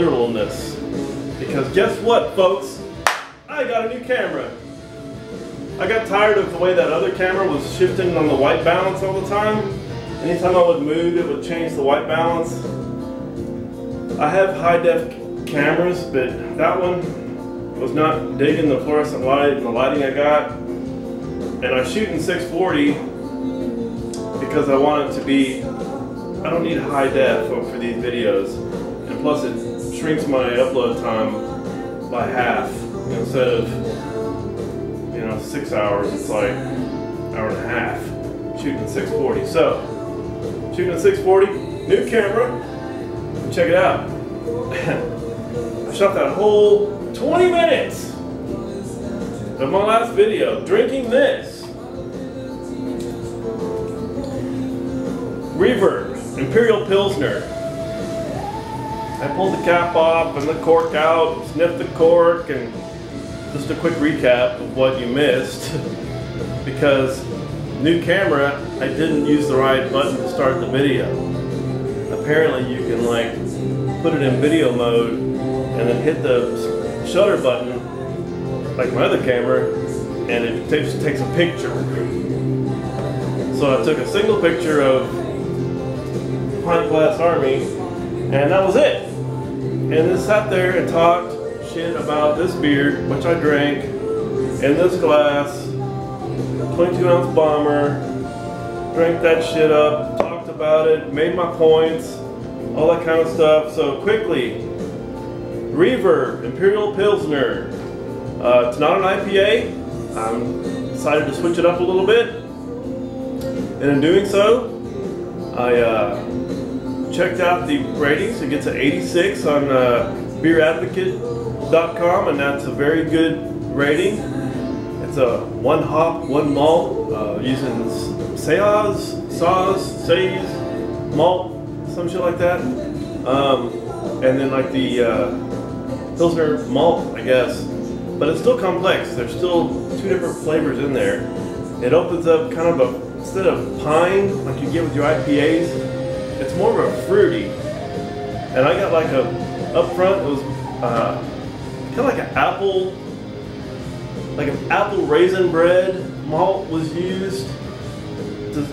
literalness. Because guess what, folks? I got a new camera. I got tired of the way that other camera was shifting on the white balance all the time. Anytime I would move, it would change the white balance. I have high-def cameras, but that one was not digging the fluorescent light and the lighting I got. And I shoot in 640 because I want it to be, I don't need high def for these videos. And plus it shrinks my upload time by half. Instead of 6 hours, it's like an hour and a half shooting at 640. So shooting at 640, new camera, check it out. I shot that whole 20 minutes of my last video drinking this Reverb Imperial Pilsner. I pulled the cap off and the cork out, sniffed the cork, and just a quick recap of what you missed. Because new camera, I didn't use the right button to start the video. Apparently you can like put it in video mode and then hit the shutter button like my other camera and it takes a picture. So I took a single picture of Pint Glass Army and that was it. And then sat there and talked shit about this beer, which I drank, in this glass, 22-ounce bomber, drank that shit up, talked about it, made my points, all that kind of stuff. So quickly, Reverb Imperial Pilsner. It's not an IPA. I'm decided to switch it up a little bit. And in doing so, I checked out the ratings. It gets an 86 on beeradvocate.com, and that's a very good rating. It's a 1 hop, 1 malt, using Saaz malt, some shit like that. And then like the Pilsner malt, I guess. But it's still complex. There's still 2 different flavors in there. It opens up kind of a, instead of pine like you get with your IPAs, it's more of a fruity. And I got like a, up front, it was kind of like an apple raisin bread malt was used to,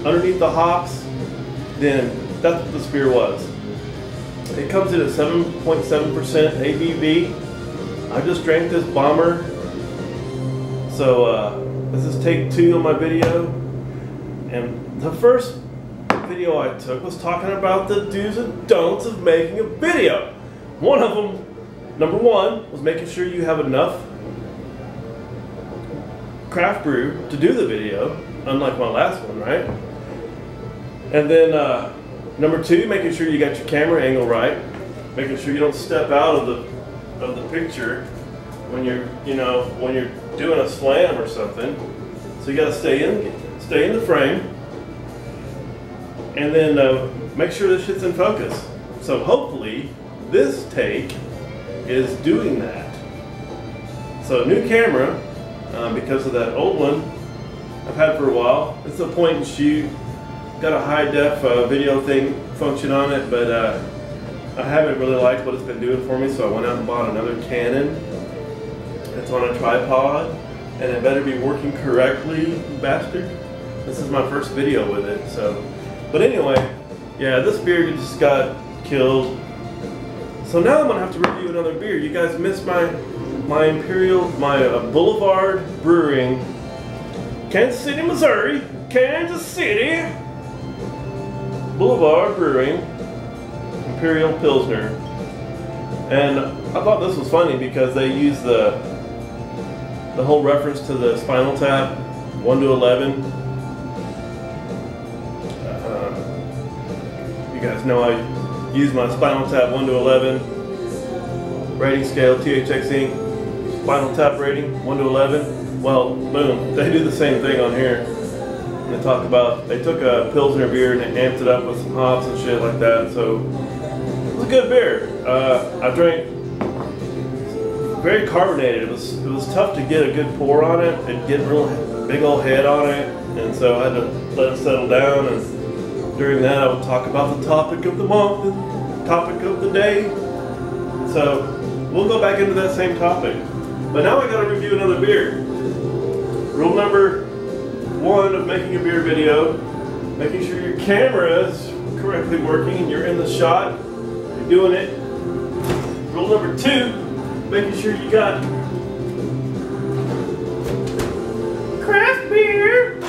underneath the hops. Then that's what this beer was. It comes in at 7.7% ABV. I just drank this bomber. So this is take 2 of my video. And the first video I took was talking about the do's and don'ts of making a video. One of them, number 1, was making sure you have enough craft brew to do the video, unlike my last one, right? And then number 2, making sure you got your camera angle right, making sure you don't step out of the picture when you're when you're doing a slam or something. So you got to stay in the frame, and then make sure this shit's in focus. So hopefully this take is doing that. So new camera, because of that old one I've had for a while. It's a point and shoot. Got a high def video function on it, but I haven't really liked what it's been doing for me, so I went out and bought another Canon. It's on a tripod, and it better be working correctly, bastard. This is my first video with it, so. But anyway, yeah, this beer just got killed. So now I'm gonna have to review another beer. You guys missed my Boulevard Brewing, Kansas City, Missouri, Kansas City. Boulevard Brewing Imperial Pilsner. And I thought this was funny because they use the whole reference to the Spinal Tap 1 to 11. You guys know I use my Spinal Tap 1 to 11 rating scale, THX Inc. Spinal Tap rating 1 to 11. Well, boom, they do the same thing on here. They talk about, they took a Pilsner beer and they amped it up with some hops and shit like that. So it was a good beer. I drank, very carbonated. It was tough to get a good pour on it. It'd get real big old head on it, and so I had to let it settle down. And during that, I would talk about the topic of the month and topic of the day. So we'll go back into that same topic. But now I gotta review another beer. Rule number 1 of making a beer video, making sure your camera is correctly working, you're in the shot, you're doing it. Rule number 2, making sure you got craft beer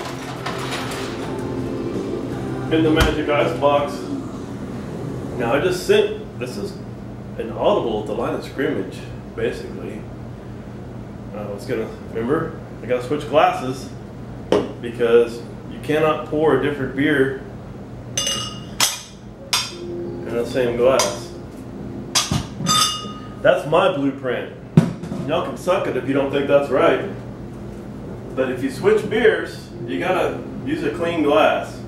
in the magic ice box. Now I just sent, this is an audible at the line of scrimmage, basically. I was gonna, remember, I gotta switch glasses because you cannot pour a different beer in the same glass. That's my blueprint. Y'all can suck it if you don't think that's right. But if you switch beers, you gotta use a clean glass.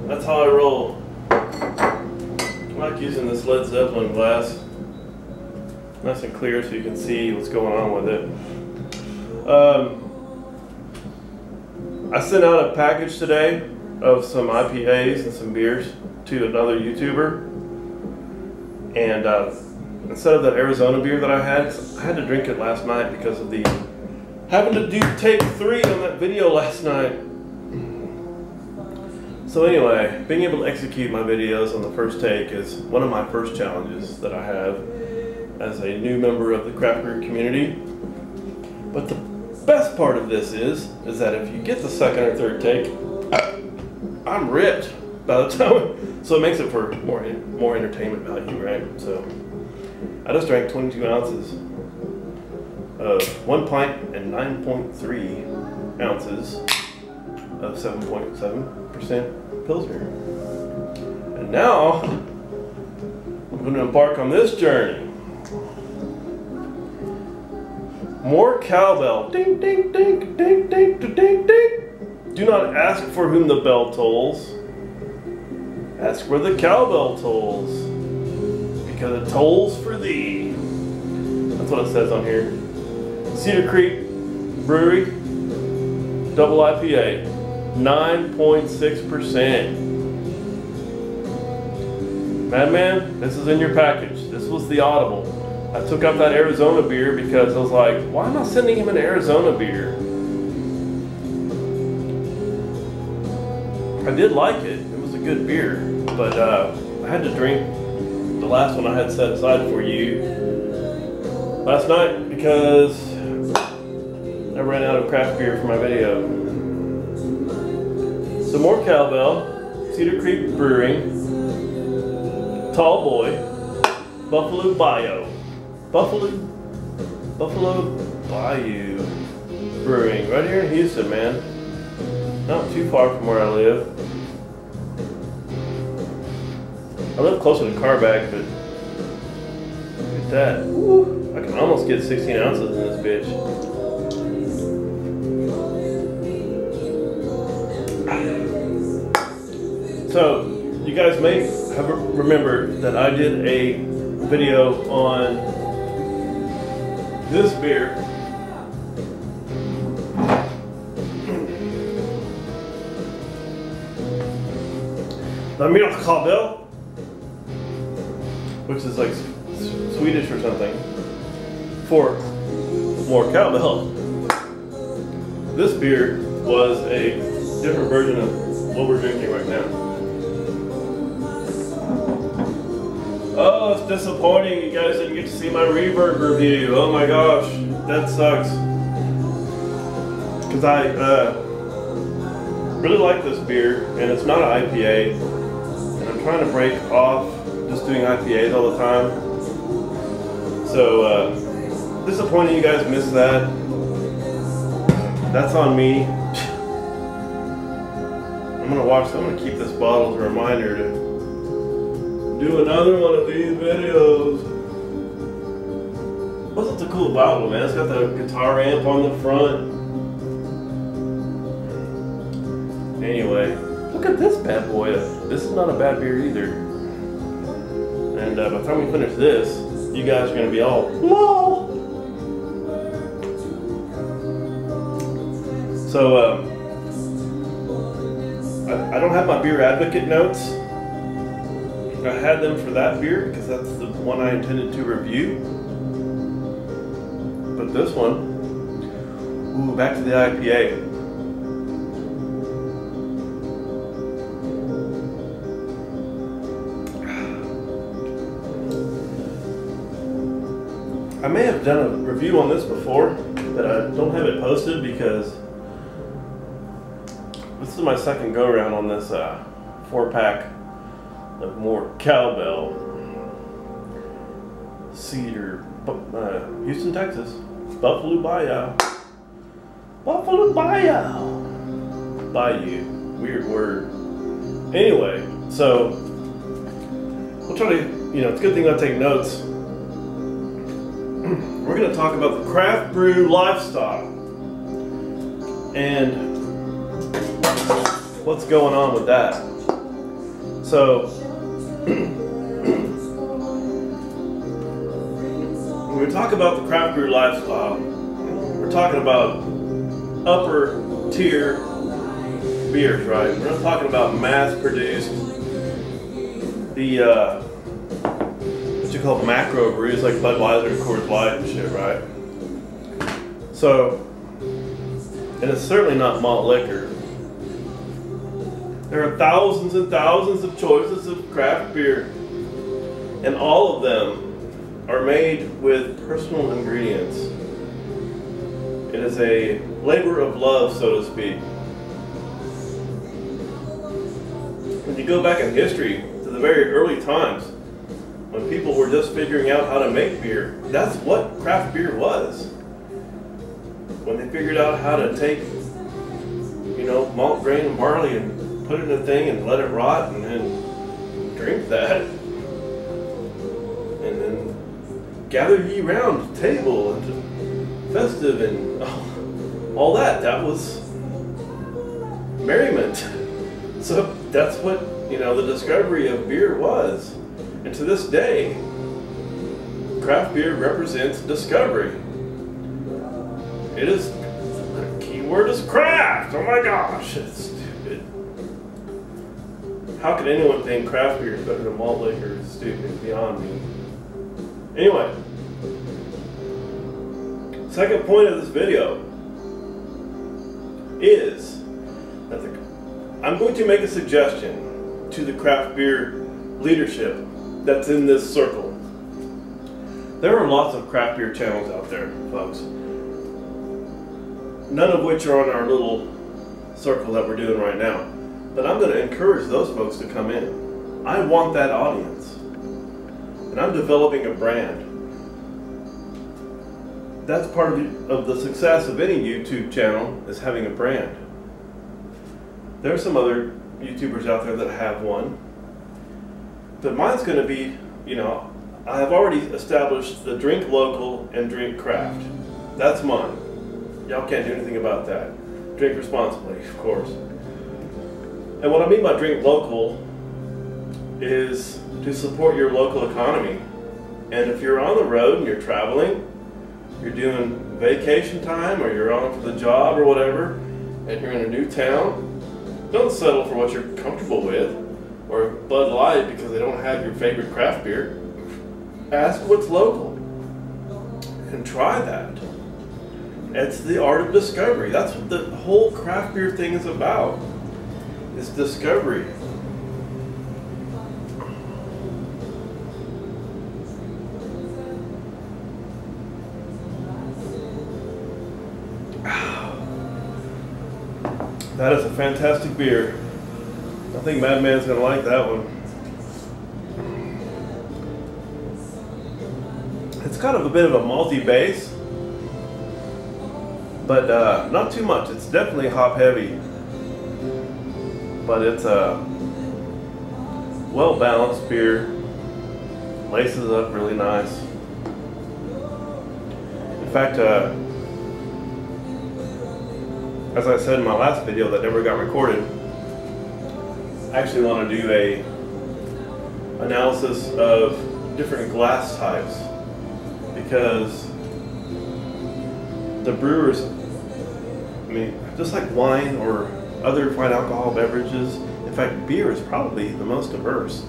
That's how I roll. I like using this Led Zeppelin glass. Nice and clear so you can see what's going on with it. I sent out a package today of some IPAs and some beers to another YouTuber. And instead of that Arizona beer that I had to drink it last night because of the having to do take 3 on that video last night. So anyway, being able to execute my videos on the first take is one of my first challenges that I have as a new member of the craft beer community. But the best part of this is that if you get the second or third take, I'm ripped by the time, so it makes it for more entertainment value, right? So I just drank 22 ounces of 1 pint and 9.3 ounces of 7.7% Pilsner. And now I'm going to embark on this journey. More cowbell. Ding, ding, ding, ding, ding, ding, ding, ding. Do not ask for whom the bell tolls. Ask where the cowbell tolls. Because it tolls for thee. That's what it says on here. Cedar Creek Brewery Double IPA. 9.6%. Madman, this is in your package. This was the audible. I took up that Arizona beer because I was like, why am I sending him an Arizona beer? I did like it. It was a good beer. But I had to drink the last one I had set aside for you last night because I ran out of craft beer for my video. So more cowbell, Cedar Creek Brewing, Tall Boy, Buffalo Bayou. Buffalo Bayou Brewing, right here in Houston, man. Not too far from where I live. I live closer to Carbag, but look at that. Woo, I can almost get 16 ounces in this bitch. So, you guys may have remembered that I did a video on this beer. The Cowbell, which is like Swedish or something, for more cowbell. This beer was a different version of what we're drinking right now. Oh, it's disappointing. You guys didn't get to see my reverb review. Oh my gosh, that sucks. Because I really like this beer, and it's not an IPA. And I'm trying to break off just doing IPAs all the time. So, disappointing you guys missed that. That's on me. I'm gonna keep this bottle as a reminder to do another one of these videos. What's such a cool bottle, man? It's got the guitar amp on the front. Anyway, look at this bad boy. This is not a bad beer either. And by the time we finish this, you guys are gonna be all LOL. So I don't have my beer advocate notes. I had them for that beer because that's the one I intended to review. But this one, ooh, back to the IPA. I may have done a review on this before, but I don't have it posted because this is my second go around on this 4-pack of more Cowbell Cedar, Houston, Texas, Buffalo Bayou. Buffalo Bayou. Bayou. Weird word. Anyway, so we'll try to, it's a good thing I take notes. We're going to talk about the craft brew lifestyle and what's going on with that. So, when we talk about the craft brew lifestyle, we're talking about upper tier beers, right? We're not talking about mass produced, the what you call macro brews like Budweiser and Coors Light and shit, right? So, and it's certainly not malt liquor. There are thousands and thousands of choices of craft beer, and all of them are made with personal ingredients. It is a labor of love, so to speak. When you go back in history to the very early times, when people were just figuring out how to make beer, that's what craft beer was. When they figured out how to take, malt, grain, and barley and put it in a thing and let it rot and then drink that. And then gather ye round the table and festive and all that. That was merriment. So that's what, the discovery of beer was. And to this day, craft beer represents discovery. It is, the key word is craft. Oh my gosh, it's stupid. How could anyone think craft beer is better than malt liquor? It's stupid, it's beyond me. Anyway, second point of this video is that I'm going to make a suggestion to the craft beer leadership that's in this circle. There are lots of craft beer channels out there, folks. None of which are on our little circle that we're doing right now. But I'm going to encourage those folks to come in. I want that audience. And I'm developing a brand. That's part of the success of any YouTube channel, is having a brand. There are some other YouTubers out there that have one. But mine's going to be, I have already established the drink local and drink craft. That's mine. Y'all can't do anything about that. Drink responsibly, of course. And what I mean by drink local is to support your local economy. And if you're on the road and you're traveling, you're doing vacation time, or you're on for the job or whatever, and you're in a new town, don't settle for what you're comfortable with, or Bud Light because they don't have your favorite craft beer. Ask what's local and try that. It's the art of discovery. That's what the whole craft beer thing is about. It's discovery. That is a fantastic beer. I think Madman's gonna like that one. It's kind of a bit of a malty base, but not too much. It's definitely hop heavy, but it's a well-balanced beer. Laces up really nice. In fact, as I said in my last video that never got recorded, I actually want to do a analysis of different glass types, because the brewers, just like wine or other fine alcohol beverages, in fact beer is probably the most diverse.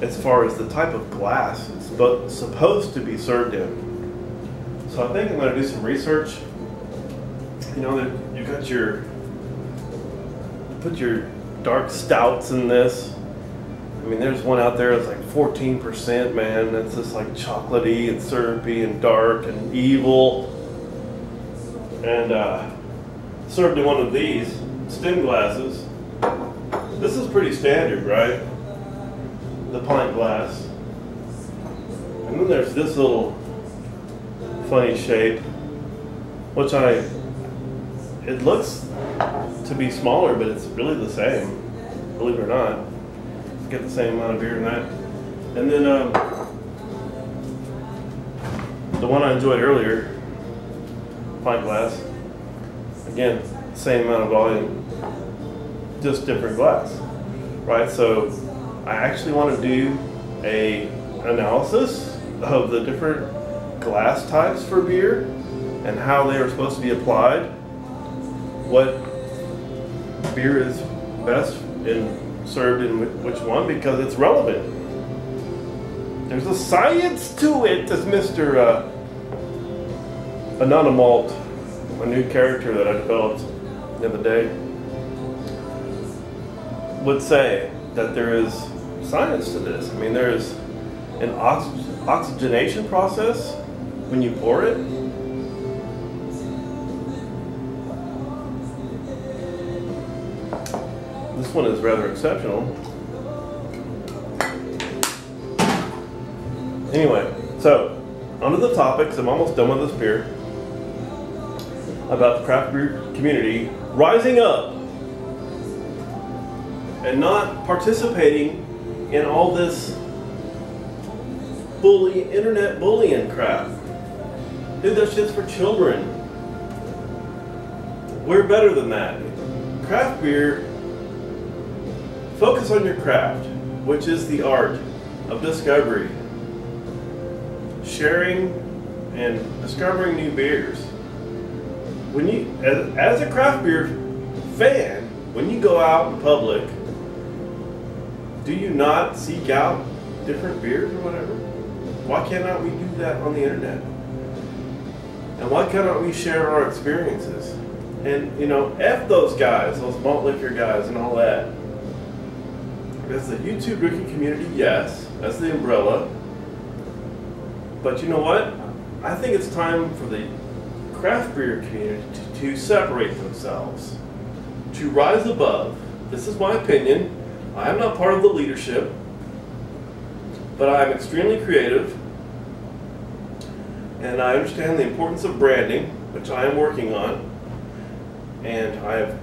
as far as the type of glass it's supposed to be served in. So I think I'm going to do some research. You know, that you got put your dark stouts in this. I mean, there's one out there that's like 14%, man. That's just like chocolatey and syrupy and dark and evil. And served in one of these stem glasses. This is pretty standard, right? The pint glass. And then there's this little funny shape, which it looks to be smaller, but it's really the same, believe it or not. Get the same amount of beer in that. And then the one I enjoyed earlier, pint glass, again, same amount of volume, just different glass, right? So I actually want to do a analysis of the different glass types for beer and how they are supposed to be applied, what beer is best served in which one, because it's relevant. There's a science to it, as Mr. Anonymalt, a new character that I developed the other day, would say, that there is science to this. I mean, there is an oxygenation process when you pour it. This one is rather exceptional. Anyway, so onto the topics. I'm almost done with this beer. About the craft beer community rising up and not participating in all this internet bullying crap. Dude, that shit's for children. We're better than that. Craft beer, focus on your craft, which is the art of discovery. Sharing and discovering new beers. When you, as a craft beer fan, when you go out in public, do you not seek out different beers or whatever? Why cannot we do that on the internet? And why cannot we share our experiences? And, you know, F those guys, those malt liquor guys and all that. That's the YouTube drinking community, yes, that's the umbrella. But you know what? I think it's time for the craft beer community to separate themselves, to rise above. This is my opinion. I am not part of the leadership, but I am extremely creative, and I understand the importance of branding, which I am working on. And I have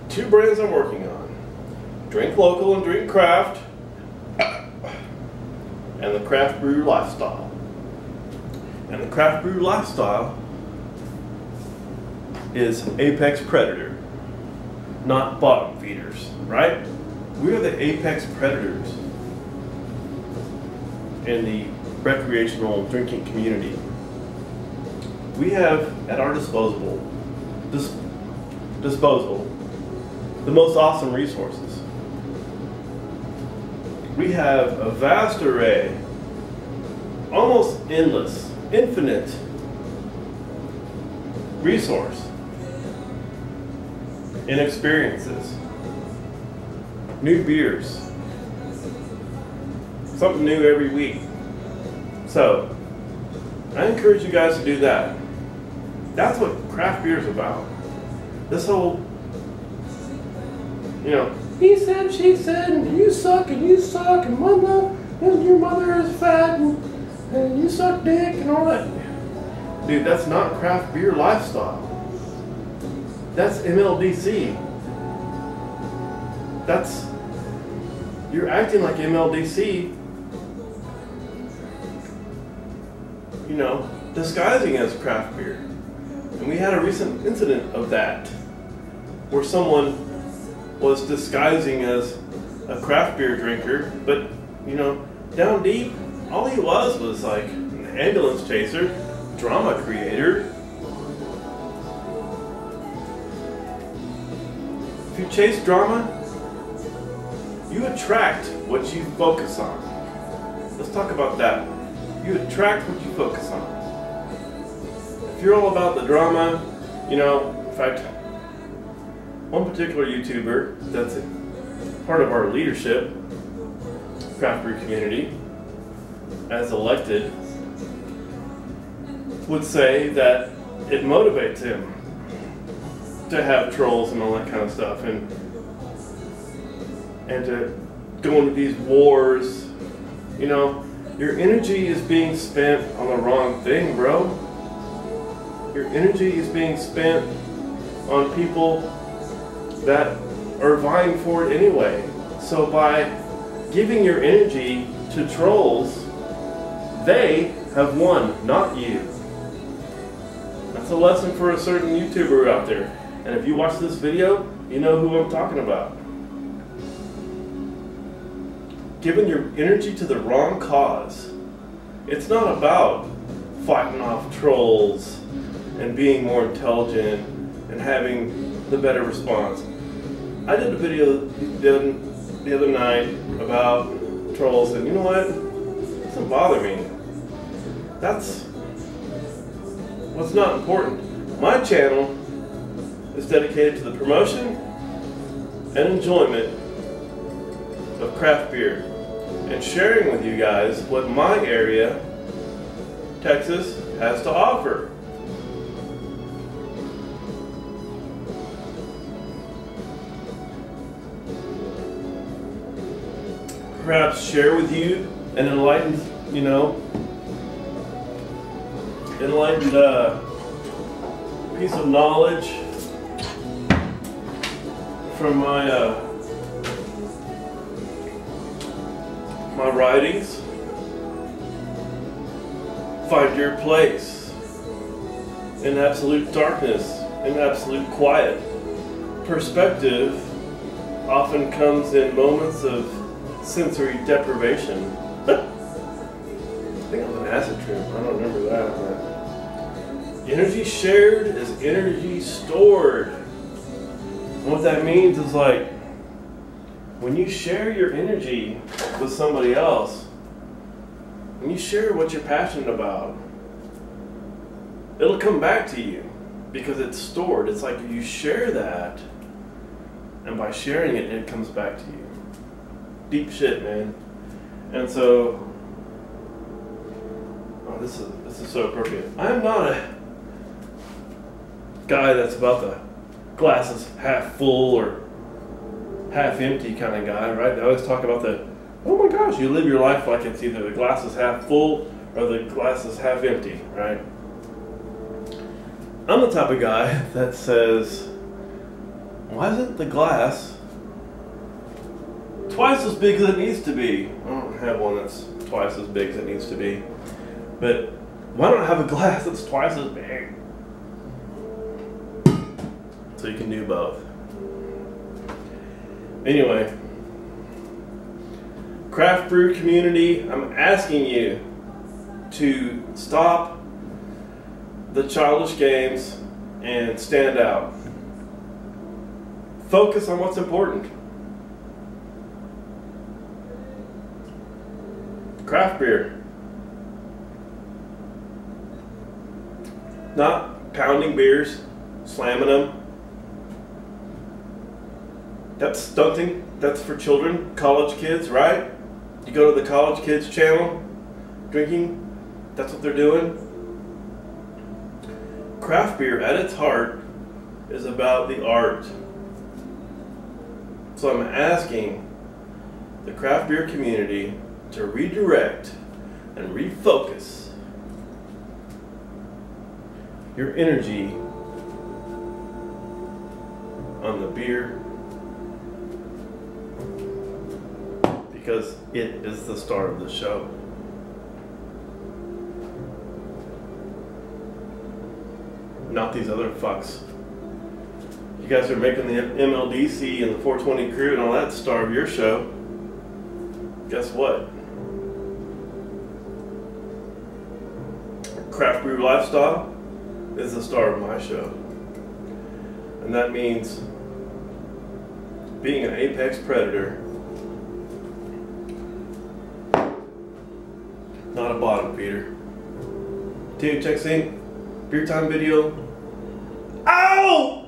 two brands I'm working on: Drink Local and Drink Craft, and the Craft Brew Lifestyle. And the Craft Brew Lifestyle is apex predator, not bottom feeders, right? We are the apex predators in the recreational drinking community. We have at our disposal the most awesome resources. We have a vast array, almost endless, infinite resource in experiences, new beers, something new every week. So I encourage you guys to do that. That's what craft beer is about. This whole, you know, he said, she said, and you suck, and mama, and your mother is fat, and you suck dick, and all that. Dude, that's not craft beer lifestyle. That's MLDC. That's, you're acting like MLDC, you know, disguising as craft beer. And we had a recent incident of that, where someone was disguising as a craft beer drinker, but, you know, down deep, all he was like an ambulance chaser, drama creator. If you chase drama, you attract what you focus on. Let's talk about that. You attract what you focus on. If you're all about the drama, you know, in fact, one particular YouTuber that's part of our leadership, craft brew community, as elected, would say that it motivates him to have trolls and all that kind of stuff, and to go into these wars. You know, your energy is being spent on the wrong thing, bro. Your energy is being spent on people that are vying for it anyway. So by giving your energy to trolls, they have won, not you. That's a lesson for a certain YouTuber out there. And if you watch this video, you know who I'm talking about. Giving your energy to the wrong cause. It's not about fighting off trolls and being more intelligent and having the better response. I did a video the other night about trolls, and you know what? It doesn't bother me. That's what's not important. My channel is dedicated to the promotion and enjoyment of craft beer and sharing with you guys what my area, Texas, has to offer. Perhaps share with you an enlightened, piece of knowledge from my my writings. Find your place in absolute darkness, in absolute quiet. Perspective often comes in moments of sensory deprivation. I think it was an acid trip. I don't remember that. But energy shared is energy stored. And what that means is, like, when you share your energy with somebody else, when you share what you're passionate about, it'll come back to you because it's stored. It's like you share that, and by sharing it, it comes back to you. Deep shit, man. And so, this is so appropriate. I'm not a guy that's about the glasses half full or half empty kind of guy, right? They always talk about the, oh my gosh, you live your life like it's either the glass is half full or the glass is half empty, right? I'm the type of guy that says, why isn't the glass twice as big as it needs to be? I don't have one that's twice as big as it needs to be, but why don't I have a glass that's twice as big? So you can do both. Anyway, craft brew community, I'm asking you to stop the childish games and stand out. Focus on what's important. Craft beer. Not pounding beers, slamming them. That's stunting. That's for children, college kids, right? You go to the college kids channel, drinking, that's what they're doing. Craft beer at its heart is about the art. So I'm asking the craft beer community to redirect and refocus your energy on the beer, because it is the star of the show. Not these other fucks. You guys are making the MLDC and the 420 crew and all that star of your show. Guess what? Craft brew lifestyle is the star of my show. And that means being an apex predator not a bottom feeder. THX Inc. Beer time video. Ow!